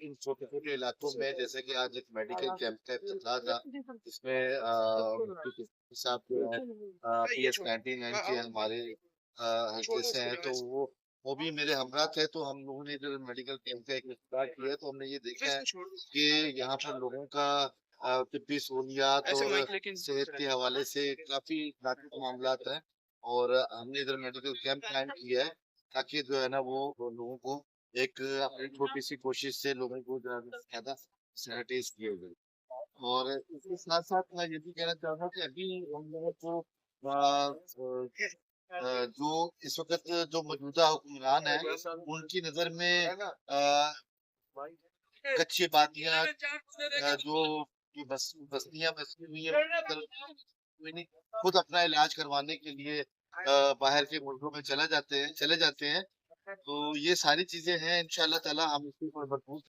ان چھوٹے چھوٹے علاقوں میں جیسے کہ آج ایک میڈیکل کیمپ کا افتتاح تھا، جس میں مفتی صاحب جو ہے PS99 کے ہمارے حلقے سے ہیں، تو وہ بھی میرے ہمراہ تھے، تو ہم لوگوں نے ادھر میڈیکل کیمپ کا ایک افتتاح کیا ہے، تو ہم نے یہ دیکھا ہے کہ یہاں پر لوگوں کا طبی سہولیات اور صحت کے حوالے سے کافی ناجوک معاملات ہیں، اور ہم نے ادھر میڈیکل کیمپ قائم کیا ہے تاکہ جو ہے نا وہ لوگوں کو ایک اپنی چھوٹی سی کوشش سے لوگوں کو زیادہ سینیٹائز کیے گئے۔ اور اس کے ساتھ ساتھ میں یہ بھی کہنا چاہتا ہوں کہ ابھی ہم لوگوں کو جو اس وقت جو موجودہ حکمران ہیں ان کی نظر میں کچی باتیاں جو بستیاں بسی ہوئی ہیں خود اپنا علاج کروانے کے لیے باہر کے ملکوں میں چلے جاتے ہیں، تو یہ ساری چیزیں ہیں، انشاءاللہ تعالی ہم اس کو مضبوط